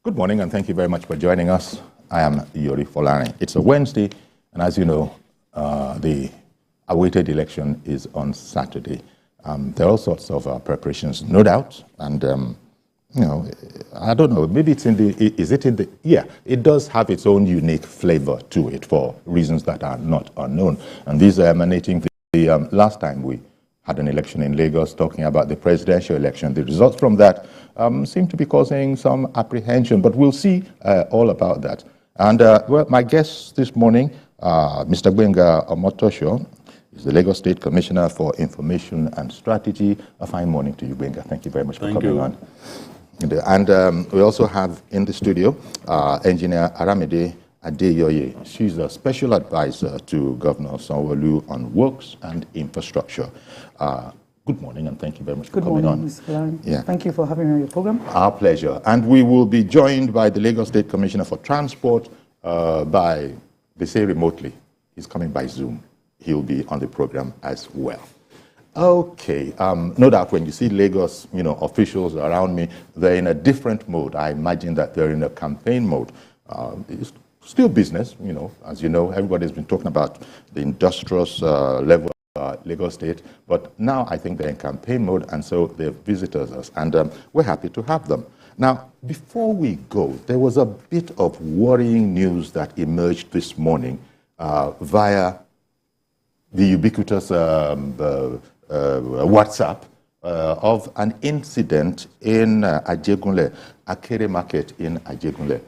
Good morning, and thank you very much for joining us. I am Yori Folani. It's a Wednesday, and as you know, the awaited election is on Saturday. There are all sorts of preparations, no doubt, and I don't know. Maybe it's in the. Is it in the? Yeah, it does have its own unique flavor to it for reasons that are not unknown, and these are emanating. The last time we had an election in Lagos, talking about the presidential election. The results from that seem to be causing some apprehension, but we'll see all about that. And well, my guest this morning, Mr. Gbenga Omotoso, is the Lagos State Commissioner for Information and Strategy. A fine morning to you, Gbenga. Thank you very much for coming on. And we also have in the studio Engineer Aramide Adeyoye. She's a special advisor to Governor Sanwo-Olu on works and infrastructure. Good morning, and thank you very much for coming on. Good morning, Mr. Fulani. Thank you for having me on your program. Our pleasure. And we will be joined by the Lagos State Commissioner for Transport by, they say remotely. He's coming by Zoom. He'll be on the program as well. Okay, no doubt when you see Lagos, officials around me, they're in a different mode. I imagine that they're in a campaign mode. It's still business, as you know, everybody's been talking about the industrious level of Lagos State, but now I think they're in campaign mode, and so they've visited us, and we're happy to have them. Now, before we go, there was a bit of worrying news that emerged this morning via the ubiquitous WhatsApp of an incident in Ajegunle, Akere Market in Ajegunle.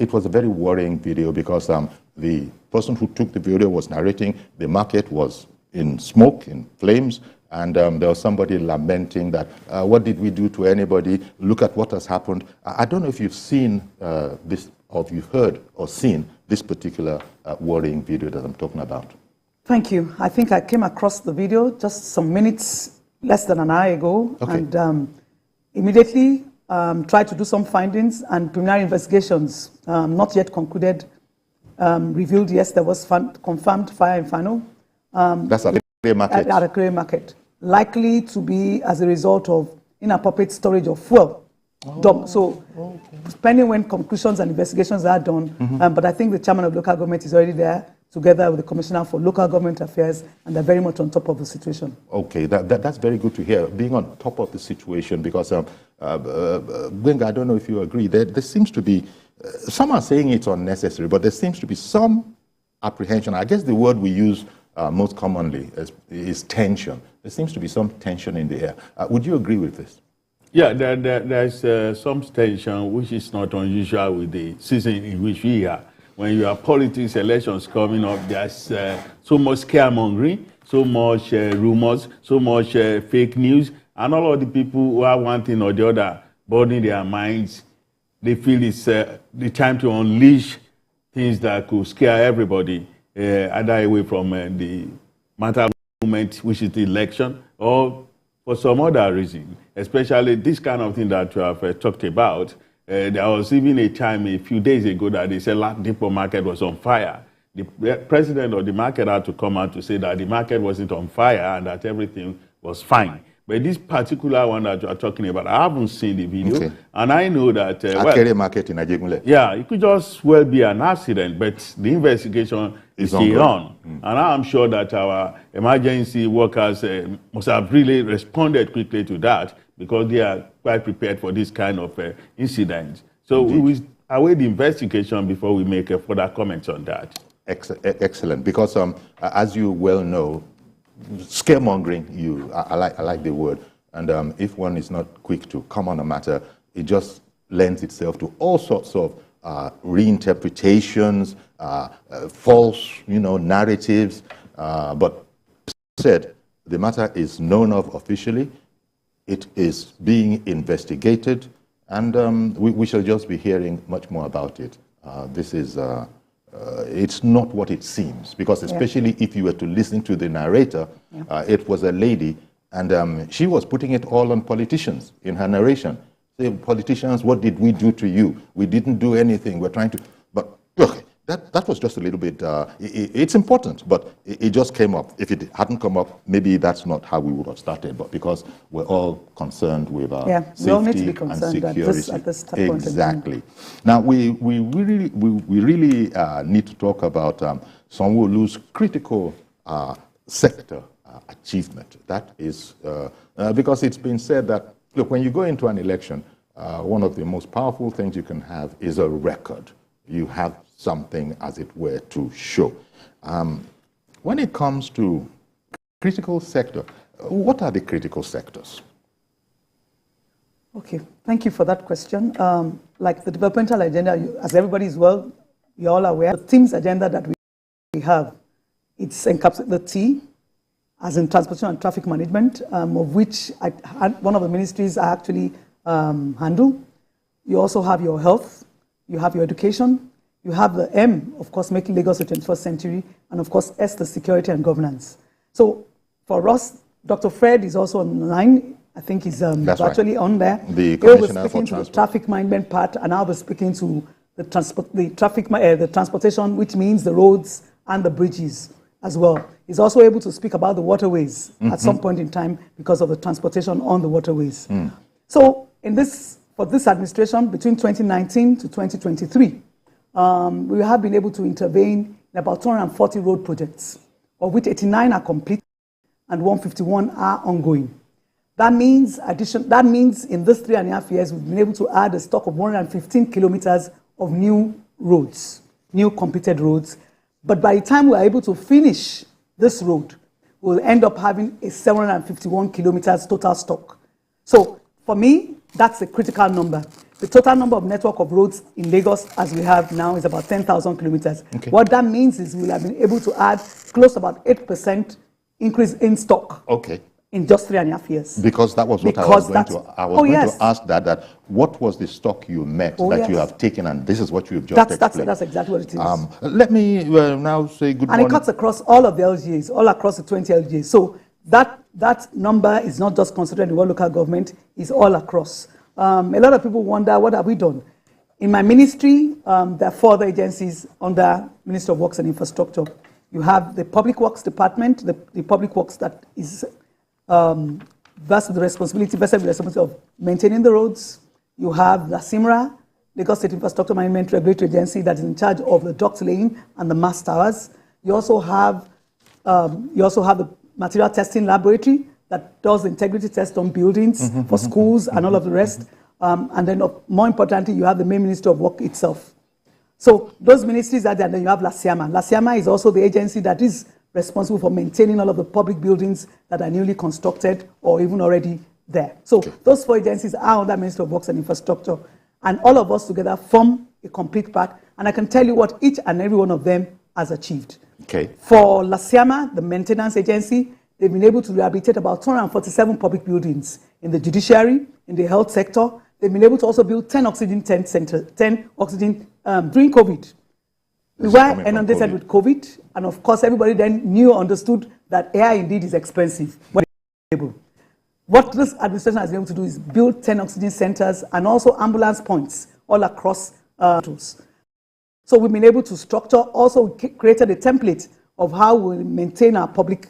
It was a very worrying video because the person who took the video was narrating the market was in smoke, in flames, and there was somebody lamenting that, what did we do to anybody? Look at what has happened. I don't know if you've seen this, or if you've heard or seen this particular worrying video that I'm talking about. Thank you. I think I came across the video just some minutes, less than an hour ago, okay. And immediately tried to do some findings, and preliminary investigations, not yet concluded, revealed, yes, there was confirmed fire in Fano. That's at Akere Market. At Akere Market. Likely to be as a result of inappropriate storage of fuel. So, depending when conclusions and investigations are done, but I think the chairman of local government is already there, together with the Commissioner for Local Government Affairs, and they're very much on top of the situation. Okay, that's very good to hear, being on top of the situation, because, Gbenga, I don't know if you agree, there seems to be, some are saying it's unnecessary, but there seems to be some apprehension. I guess the word we use most commonly is tension. There seems to be some tension in the air. Would you agree with this? Yeah, there's some tension, which is not unusual with the season in which we are. When you have politics, elections coming up, there's so much scaremongering, so much rumors, so much fake news, and all of the people who are one thing or the other burdening their minds, they feel it's the time to unleash things that could scare everybody, either away from the matter moment, which is the election, or for some other reason, especially this kind of thing that you have talked about. There was even a time a few days ago that they said Ladipo market was on fire. The president of the market had to come out to say that the market wasn't on fire and that everything was fine. But this particular one that you are talking about, I haven't seen the video, okay. And I know that Akere Market in Ajegunle. Yeah, it could just well be an accident, but the investigation is still on. And I'm sure that our emergency workers must have really responded quickly to that, because they are quite prepared for this kind of incident. So we will await the investigation before we make further comments on that. Excellent, because as you well know, scaremongering, I like the word, and if one is not quick to come on a matter, it just lends itself to all sorts of reinterpretations, false, narratives. But said, the matter is known of officially. It is being investigated, and we shall just be hearing much more about it. This is, it's not what it seems, because especially if you were to listen to the narrator, it was a lady, and she was putting it all on politicians in her narration. Say, politicians, what did we do to you? We didn't do anything. We're trying to, but look, That was just a little bit, it's important, but it just came up. If it hadn't come up, maybe that's not how we would have started, but because we're all concerned with we all need to safety be and concerned security. at this point. Exactly. Now, we really need to talk about Sanwo-Olu's critical sector achievement. That is, because it's been said that, look, when you go into an election, one of the most powerful things you can have is a record. You have something, as it were, to show. When it comes to critical sector, what are the critical sectors? Okay, thank you for that question. Like the developmental agenda, as everybody is well, you're all aware, the team's agenda that we have, it's encapsulated the T, as in transportation and traffic management, of which one of the ministries I actually handle. You also have your health, you have your education, you have the M, of course, making Lagos the 21st century, and of course, S, the security and governance. So for us, Dr. Fred is also on the line. I think he's actually on there. The Commissioner for Transport. The traffic management part, and I'll be speaking to the transportation, which means the roads and the bridges as well. He's also able to speak about the waterways at some point in time because of the transportation on the waterways. So for this administration, between 2019 to 2023, we have been able to intervene in about 240 road projects, of which 89 are complete and 151 are ongoing. That means in this 3.5 years, we've been able to add a stock of 115 kilometers of new roads, new completed roads. But by the time we're able to finish this road, we'll end up having a 751 kilometers total stock. So for me, that's a critical number. The total number of network of roads in Lagos, as we have now, is about 10,000 kilometers. Okay. What that means is we'll have been able to add close to about 8% increase in stock. Okay. In just 3.5 years. Because that was what I was going to ask that what was the stock you met that you have taken, and this is what you've just explained. That's exactly what it is. Let me now say good morning. And it cuts across all of the LGAs, all across the 20 LGAs. So that number is not just concentrated in one local government, it's all across. A lot of people wonder, what have we done? In my ministry, there are 4 other agencies under Ministry of Works and Infrastructure. You have the Public Works Department, the Public Works that is vested the responsibility of maintaining the roads. You have the SIMRA, Lagos State Infrastructure Management Regulatory Agency, that is in charge of the duct laying and the mast towers. You also have the material testing laboratory that does the integrity test on buildings for schools and all of the rest. And then more importantly, you have the main Ministry of Work itself. So those ministries are there, and then you have LASIAMA. LASIAMA is also the agency that is responsible for maintaining all of the public buildings that are newly constructed or even already there. So those 4 agencies are under Ministry of Works and Infrastructure, and all of us together form a complete pack. And I can tell you what each and every one of them has achieved. Okay. For LASIAMA, the maintenance agency, they've been able to rehabilitate about 247 public buildings in the judiciary, in the health sector. They've been able to also build 10 oxygen tent centers, 10 oxygen during COVID. We were inundated with COVID, and of course, everybody then understood that air indeed is expensive. What this administration has been able to do is build 10 oxygen centers and also ambulance points all across tools. So we've been able to structure, also created a template of how we maintain our public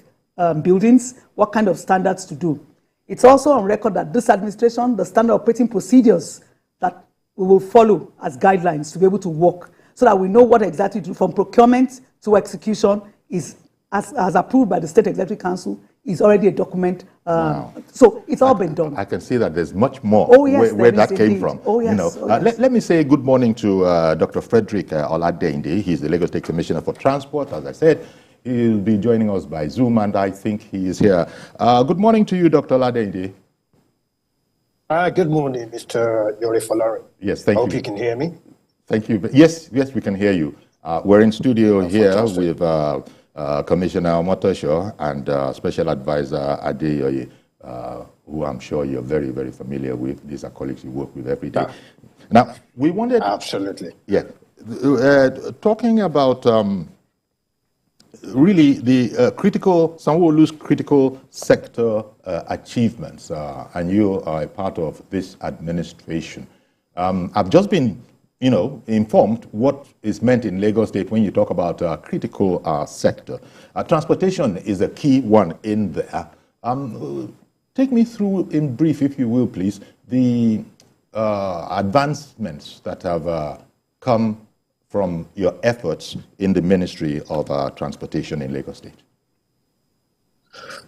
buildings, what kind of standards to do. It's also on record that this administration, the standard operating procedures that we will follow as guidelines to be able to work, so that we know what exactly to do from procurement to execution is, as approved by the State Executive Council, is already a document. Wow. So it's all been done. I can see that there's much more where that came from. Oh, yes. Let me say good morning to Dr. Frederick Adeyoye. He's the Lagos State Commissioner for Transport. As I said, he'll be joining us by Zoom, and I think he is here. Good morning to you, Dr. Adeyoye. Good morning, Mr. Yori Folari. Yes, thank you. I hope you can hear me. Thank you. Yes, we can hear you. We're in studio here fantastic. with Commissioner Omotoso and Special Advisor Adeyoye, who I'm sure you're very, very familiar with. These are colleagues you work with every day. Now, we wanted... Absolutely. Yeah. Talking about really the Sanwo-Olu's critical sector achievements, and you are a part of this administration. I've just been informed what is meant in Lagos State when you talk about critical sector. Transportation is a key one in there. Take me through in brief, if you will, please, the advancements that have come from your efforts in the Ministry of Transportation in Lagos State.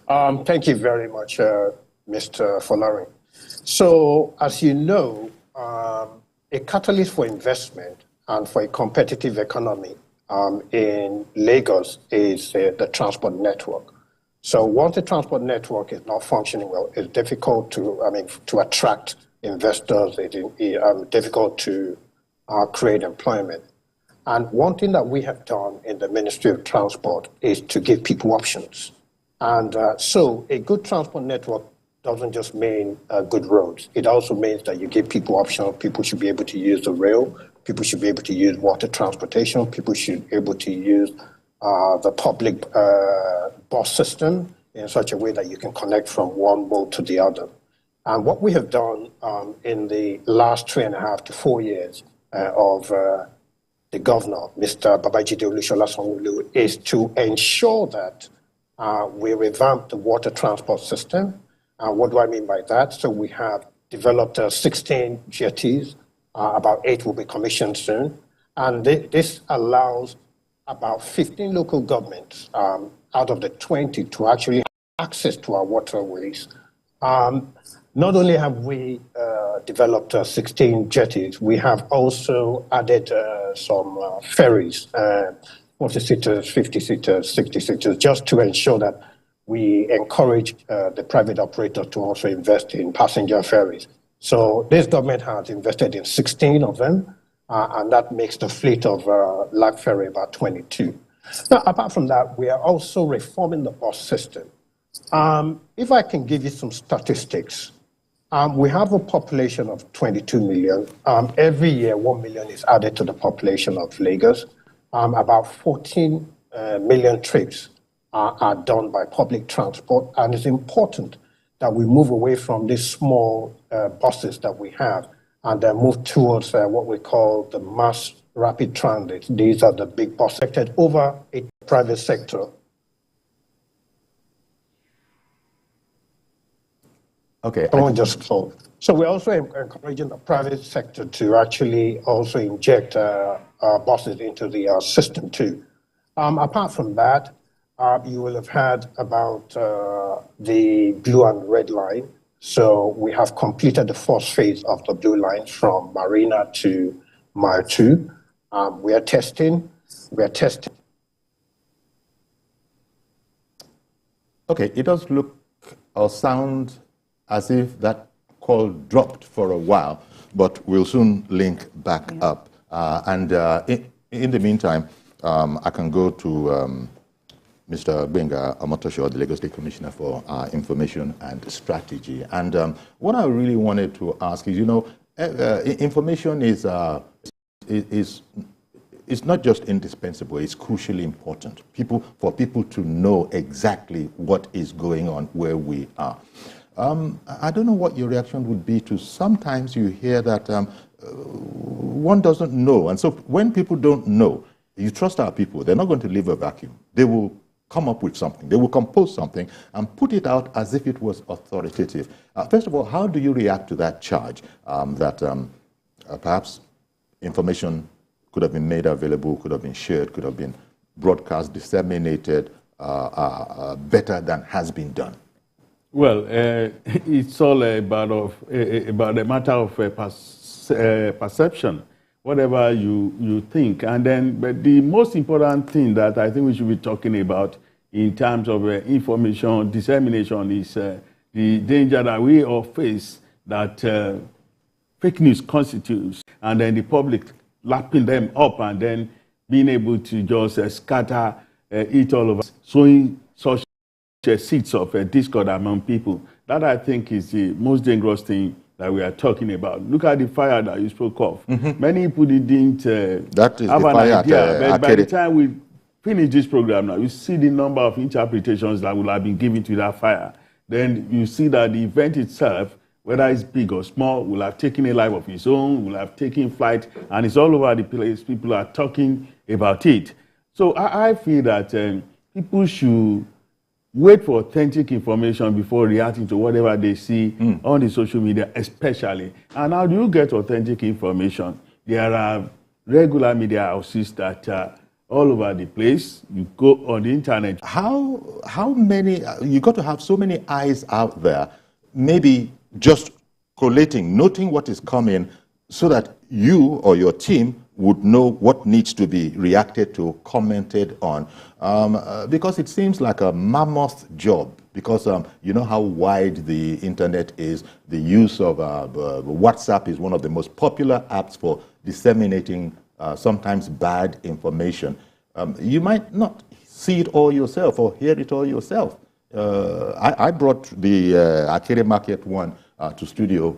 Thank you very much, Mr. Folarin. So, as you know, a catalyst for investment and for a competitive economy in Lagos is the transport network. So once the transport network is not functioning well, it's difficult to attract investors. It's difficult to create employment. And one thing that we have done in the Ministry of Transport is to give people options. And so a good transport network doesn't just mean good roads. It also means that you give people options. People should be able to use the rail. People should be able to use water transportation. People should be able to use the public bus system in such a way that you can connect from one mode to the other. And what we have done in the last 3.5 to 4 years of the governor, Mr. Babajide Olusola Sanwo-Olu, is to ensure that we revamp the water transport system. What do I mean by that? So we have developed 16 jetties. About 8 will be commissioned soon. And this allows about 15 local governments out of the 20 to actually have access to our waterways. Not only have we developed 16 jetties, we have also added some ferries, 40-seaters, 50-seaters, 60-seaters, just to ensure that we encourage the private operator to also invest in passenger ferries. So this government has invested in 16 of them, and that makes the fleet of Lag Ferry about 22. Now, apart from that, we are also reforming the bus system. If I can give you some statistics, we have a population of 22 million. Every year, 1 million is added to the population of Lagos. About 14 million trips are done by public transport, and it's important that we move away from these small buses that we have and then move towards what we call the mass rapid transit. These are the big buses affected over a private sector. Okay. I won't just close. So we're also encouraging the private sector to actually also inject buses into the system too. Apart from that, you will have heard about the blue and red line. So we have completed the first phase of the blue line from Marina to Mile 2. We are testing. Okay, it does look or sound as if that call dropped for a while, but we'll soon link back up. In the meantime, I can go to Mr. Gbenga Omotoso, the Lagos State Commissioner for Information and Strategy. And what I really wanted to ask is, information is not just indispensable, it's crucially important. For people to know exactly what is going on where we are. I don't know what your reaction would be to sometimes you hear that one doesn't know. And so when people don't know, you trust our people, they're not going to leave a vacuum. They will come up with something. They will compose something and put it out as if it was authoritative. First of all, how do you react to that charge that perhaps information could have been made available, could have been shared, could have been broadcast, disseminated better than has been done? Well, it's all about a matter of perception, whatever you think. And then, but the most important thing that I think we should be talking about in terms of information dissemination is the danger that we all face that fake news constitutes, and then the public lapping them up and then being able to just scatter it all over, sowing such seeds of discord among people. That, I think, is the most dangerous thing that we are talking about. Look at the fire that you spoke of. Many people didn't have an idea, but by the time we finish this program now, you see the number of interpretations that will have been given to that fire. Then you see that the event itself whether it's big or small, will have taken a life of its own, will have taken flight, and it's all over the place. People are talking about it. So I feel that people should wait for authentic information before reacting to whatever they see on the social media, especially. And how do you get authentic information? There are regular media houses that are all over the place. You go on the internet. How many, you got to have so many eyes out there, maybe just collating, noting what is coming so that you or your team would know what needs to be reacted to, commented on, because it seems like a mammoth job, because you know how wide the internet is. The use of WhatsApp is one of the most popular apps for disseminating sometimes bad information. You might not see it all yourself or hear it all yourself. I brought the Akere Market one to studio,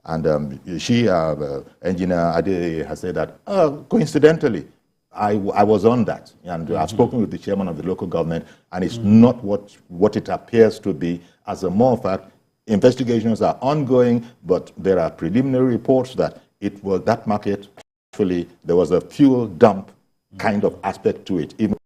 and Engineer Adeyoye has said that, coincidentally, I was on that. And I've spoken with the chairman of the local government, and it's not what it appears to be. As a matter of fact, investigations are ongoing, but there are preliminary reports that it was that market, actually, there was a fuel dump kind of aspect to it. Even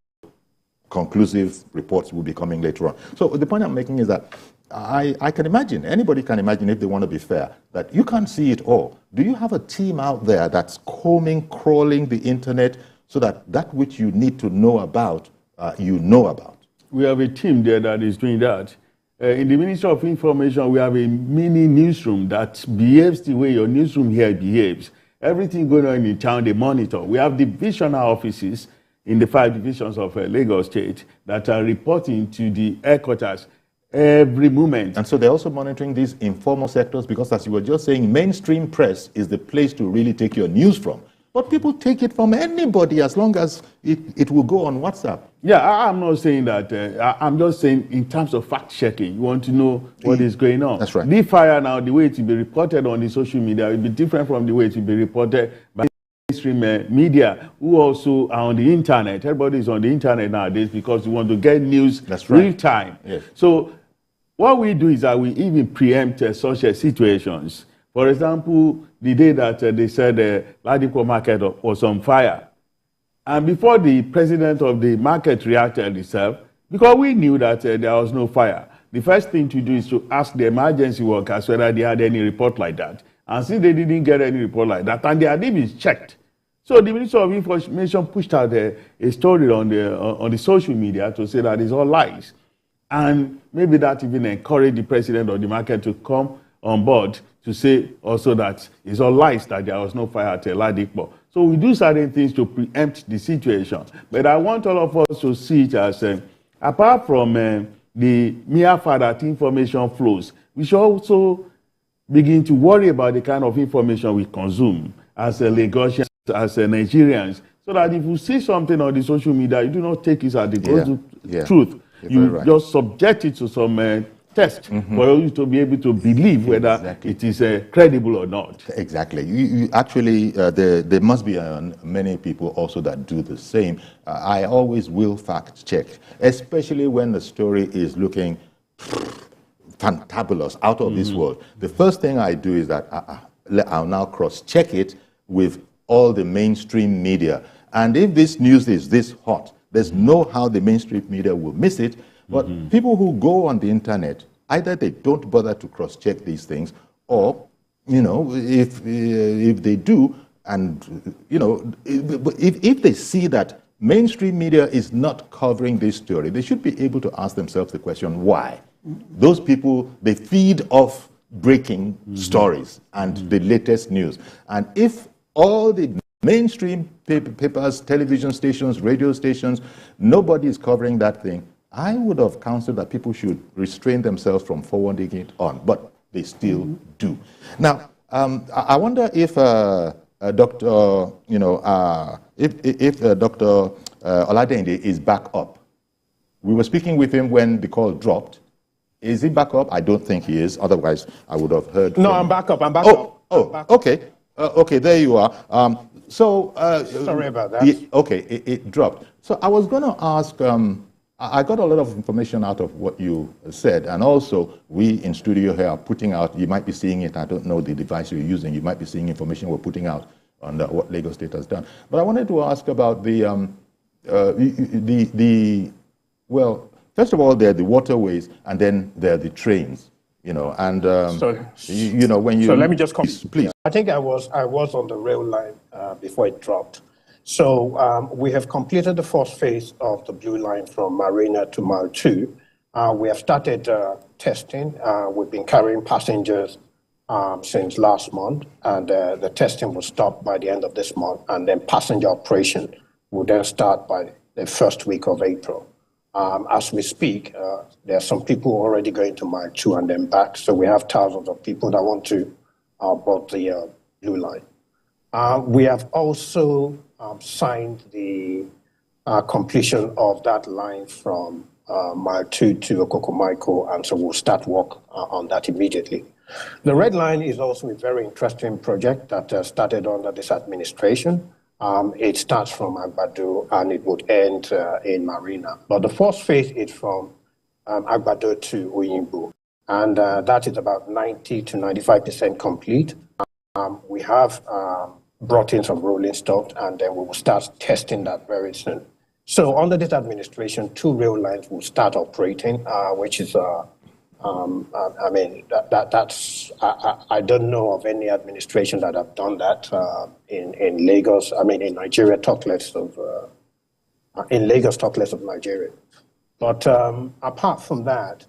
conclusive reports will be coming later on. So the point I'm making is that I can imagine, anybody can imagine, if they want to be fair, that you can't see it all. Do you have a team out there that's combing, crawling the internet so that that which you need to know about, you know about? We have a team there that is doing that. In the Ministry of Information, we have a mini newsroom that behaves the way your newsroom here behaves. Everything going on in town, they monitor. We have divisional offices in the 5 divisions of Lagos State that are reporting to the headquarters every moment. And so they're also monitoring these informal sectors, because as you were just saying, mainstream press is the place to really take your news from. But people take it from anybody as long as it will go on WhatsApp. Yeah, I'm not saying that. I'm just saying in terms of fact-checking, you want to know what is going on. That's right. The fire now, the way it will be reported on the social media will be different from the way it will be reported by mainstream media, who also are on the internet. Everybody is on the internet nowadays because you want to get news real time. Yes. So what we do is that we even preempt such situations. For example, the day that they said Ladipo market was on fire, and before the president of the market reacted himself, because we knew that there was no fire, the first thing to do is to ask the emergency workers whether they had any report like that. And since they didn't get any report like that, and they had even checked, so the Ministry of Information pushed out a story on the social media to say that it's all lies. And maybe that even encouraged the president of the market to come on board to say also that it's all lies, that there was no fire at Ladipo. So we do certain things to preempt the situation. But I want all of us to see it as, apart from the mere fact that information flows, we should also begin to worry about the kind of information we consume as Lagosians, as Nigerians, so that if you see something on the social media, you do not take it as the truth. You just subject it to some test for you to be able to believe whether it is credible or not. Exactly. You actually, there must be many people also that do the same. I always will fact check, especially when the story is looking fantabulous, out of this world. The first thing I do is that I'll now cross-check it with all the mainstream media. And if this news is this hot, there's no how the mainstream media will miss it. But people who go on the internet, either they don't bother to cross-check these things, or, you know, if they do, and, you know, if they see that mainstream media is not covering this story, they should be able to ask themselves the question, why? Those people, they feed off breaking stories and the latest news. And if all the mainstream papers, television stations, radio stations, nobody is covering that thing, I would have counseled that people should restrain themselves from forwarding it on, but they still do. Now, I wonder if Dr. You know, if Dr. Oladende is back up. We were speaking with him when the call dropped. Is he back up? I don't think he is. Otherwise, I would have heard. No, I'm back up. I'm back up. Okay. Okay, there you are. Sorry about that. Okay, it dropped. So I was going to ask I got a lot of information out of what you said, and also we in studio here are putting out, you might be seeing it, I don't know the device you're using, you might be seeing information we're putting out on what Lagos State has done. But I wanted to ask about well, first of all, there are the waterways, and then there are the trains, you know, and, you know, when you... So let me just come. Please. I think I was on the rail line before it dropped. So we have completed the first phase of the Blue Line from Marina to Mile 2. We have started testing. We've been carrying passengers since last month, and the testing will stop by the end of this month, and then passenger operation will then start by the first week of April. As we speak, there are some people already going to Mile 2 and then back, so we have thousands of people that want to board the Blue Line. We have also signed the completion of that line from Mile 2 to Okokomaiko, and so we'll start work on that immediately. The Red Line is also a very interesting project that started under this administration. It starts from Agbado and it would end in Marina. But the first phase is from Agbado to Oyingbo, and that is about 90 to 95% complete. We have brought in some rolling stock, and then we will start testing that very soon. So under this administration, 2 rail lines will start operating, which is, I mean, I don't know of any administration that have done that in Lagos. I mean, in Nigeria, in Lagos, talk less of Nigeria. But apart from that,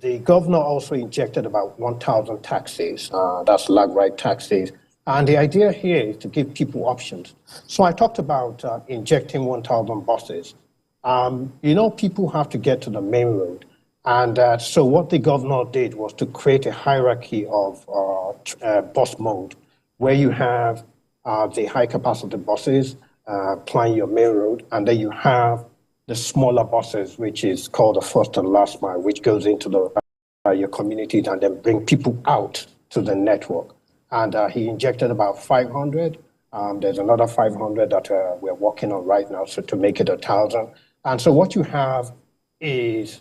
the governor also injected about 1,000 taxis, that's lag ride taxis. And the idea here is to give people options. So I talked about injecting 1,000 buses. You know, people have to get to the main road. And so what the governor did was to create a hierarchy of bus mode, where you have the high capacity buses plying your main road, and then you have the smaller buses, which is called the first and last mile, which goes into your communities and then bring people out to the network. And he injected about 500. There's another 500 that we're working on right now, so to make it 1,000. And so what you have is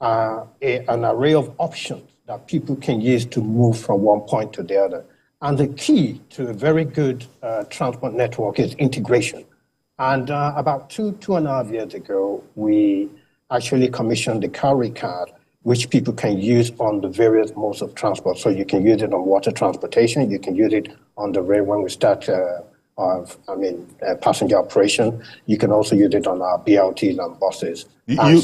an array of options that people can use to move from one point to the other. And the key to a very good transport network is integration. And about 2.5 years ago, we actually commissioned the Cowrie card, which people can use on the various modes of transport. So you can use it on water transportation, you can use it on the rail when we start passenger operation. You can also use it on our BLTs and buses. I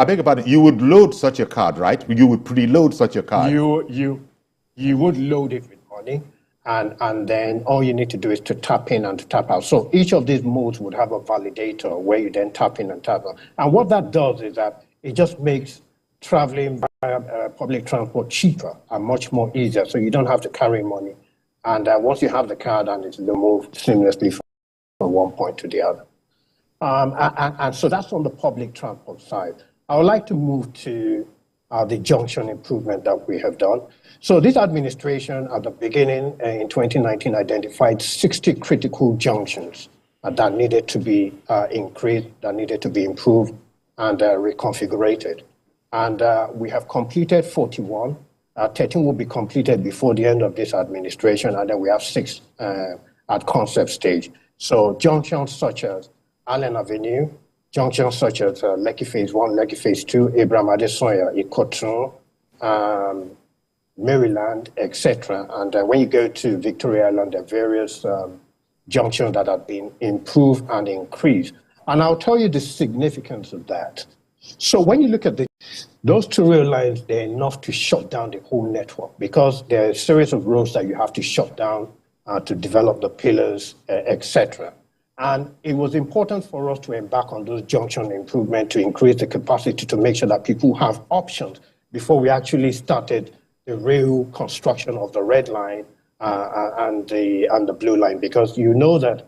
beg your pardon, you would load such a card, right? You would preload such a card. You would load it with money, and then all you need to do is to tap in and to tap out. So each of these modes would have a validator where you then tap in and tap out. And what that does is that it just makes traveling via public transport cheaper and much more easier, so you don't have to carry money. And once you have the card, and it's moved seamlessly from one point to the other. And so that's on the public transport side. I would like to move to the junction improvement that we have done. So this administration at the beginning in 2019 identified 60 critical junctions that needed to be increased, that needed to be improved and reconfigured. And we have completed 41. 13 will be completed before the end of this administration, and then we have 6 at concept stage. So junctions such as Allen Avenue, junctions such as Lekki Phase 1, Lekki Phase 2, Abraham Adesoya, Ikotun, Maryland, etc. And when you go to Victoria Island, there are various junctions that have been improved and increased. And I'll tell you the significance of that. So when you look at those 2 rail lines, they're enough to shut down the whole network, because there are a series of roads that you have to shut down to develop the pillars, etc. And it was important for us to embark on those junction improvements to increase the capacity, to make sure that people have options before we actually started the rail construction of the Red Line and the Blue Line, because you know that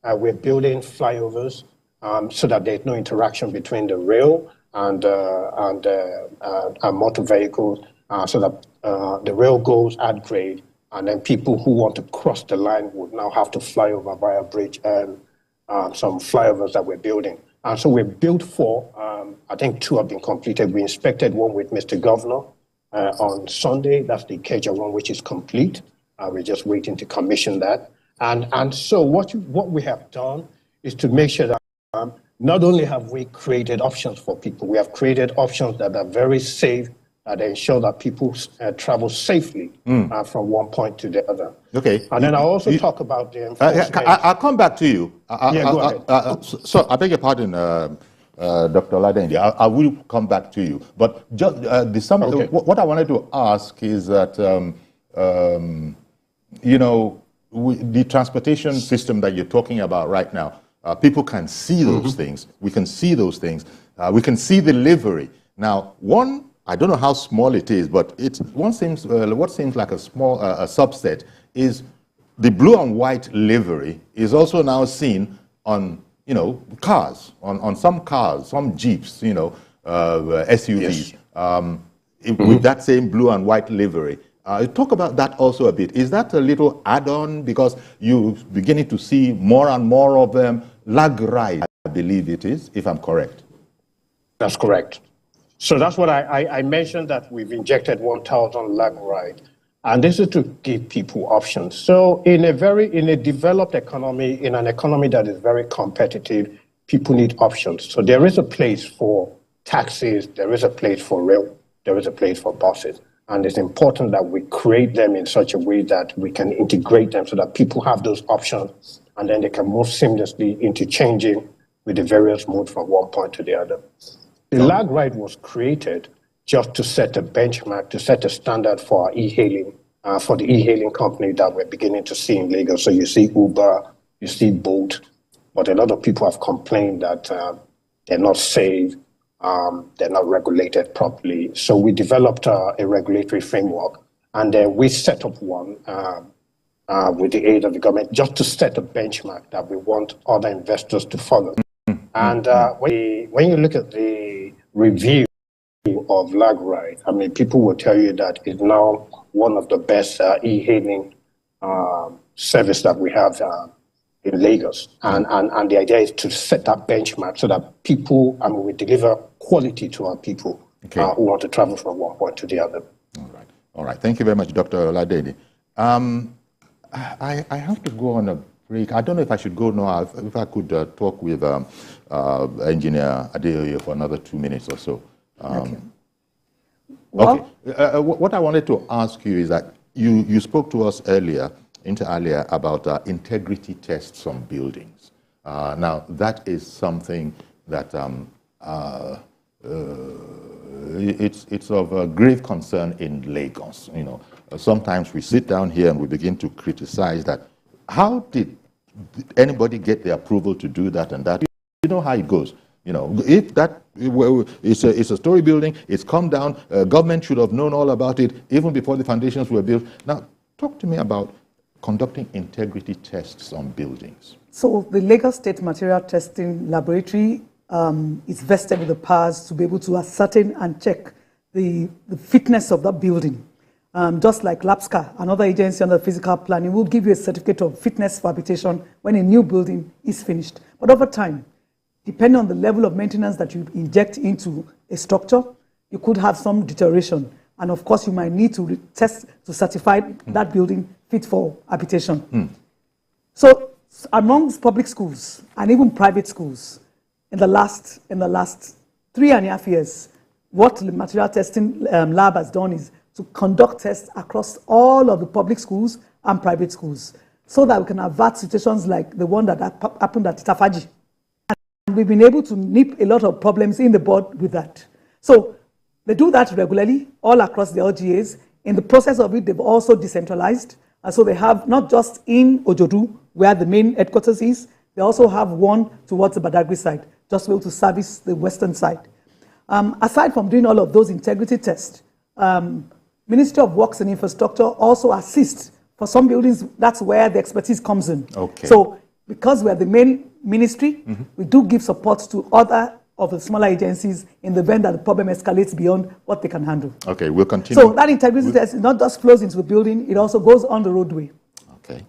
we're building flyovers so that there's no interaction between the rail and motor vehicles, so that the rail goes at grade, and then people who want to cross the line would now have to fly over via bridge and some flyovers that we're building. And so we built 4. I think 2 have been completed. We inspected one with Mr. Governor on Sunday. That's the Ikeja one, which is complete. We're just waiting to commission that. And so what we have done is to make sure that not only have we created options for people, we have created options that are very safe, that ensure that people travel safely from one point to the other. Okay. And then I'll also talk about the enforcement. I'll come back to you. Go ahead. So I beg your pardon, Dr. Oladendi. I will come back to you. But just what I wanted to ask is that, the transportation system that you're talking about right now, people can see those things. We can see those things. We can see the livery. Now, I don't know how small it is, but what seems like a small subset is the blue and white livery is also now seen on cars, on some cars, some Jeeps, SUVs, with that same blue and white livery. Talk about that also a bit. Is that a little add-on because you're beginning to see more and more of them? Lag ride, I believe it is, if I'm correct. That's correct. So that's what I mentioned, that we've injected 1,000 lag ride. And this is to give people options. So in a developed economy, in an economy that is very competitive, people need options. So there is a place for taxis, there is a place for rail, there is a place for buses. And it's important that we create them in such a way that we can integrate them so that people have those options and then they can move seamlessly, interchanging with the various modes from one point to the other. The lag ride was created just to set a benchmark, to set a standard for e-hailing, for the e-hailing company that we're beginning to see in Lagos. So you see Uber, you see Bolt, but a lot of people have complained that they're not safe, they're not regulated properly. So we developed a regulatory framework, and then we set up one with the aid of the government just to set a benchmark that we want other investors to follow. And when you look at the review of lag ride, I mean, people will tell you that it's now one of the best e-hailing service that we have in Lagos. And the idea is to set that benchmark so that people, we deliver quality to our people who want to travel from one point to the other. All right. Thank you very much, Dr. Oladede. I have to go on a break. I don't know if I should go now. If I could talk with Engineer Adeyoye for another 2 minutes or so. What I wanted to ask you is that you spoke to us earlier about integrity tests on buildings. Now, that is something that it's of grave concern in Lagos. Sometimes we sit down here and we begin to criticize that. How did anybody get the approval to do that and that? You know how it goes. If that it's a story building, it's come down. Government should have known all about it even before the foundations were built. Now, talk to me about conducting integrity tests on buildings. So the Lagos State Material Testing Laboratory is vested with the powers to be able to ascertain and check the fitness of that building. Just like LAPSCA, another agency under physical planning, will give you a certificate of fitness for habitation when a new building is finished. But over time, depending on the level of maintenance that you inject into a structure, you could have some deterioration. And of course, you might need to test to certify that building fit for habitation. So amongst public schools and even private schools, in the last 3.5 years, what the material testing lab has done is to conduct tests across all of the public schools and private schools so that we can avert situations like the one that happened at Itafaji. And we've been able to nip a lot of problems in the board with that. So they do that regularly all across the LGAs. In the process of it, they've also decentralized. And so they have not just in Ojodu, where the main headquarters is, they also have one towards the Badagry side, just to be able to service the western side. Aside from doing all of those integrity tests, Ministry of Works and Infrastructure also assists for some buildings. That's where the expertise comes in. So because we're the main ministry, we do give support to other of the smaller agencies in the event that the problem escalates beyond what they can handle. Okay, we'll continue. So that integrity test not just flows into the building, it also goes on the roadway. Okay.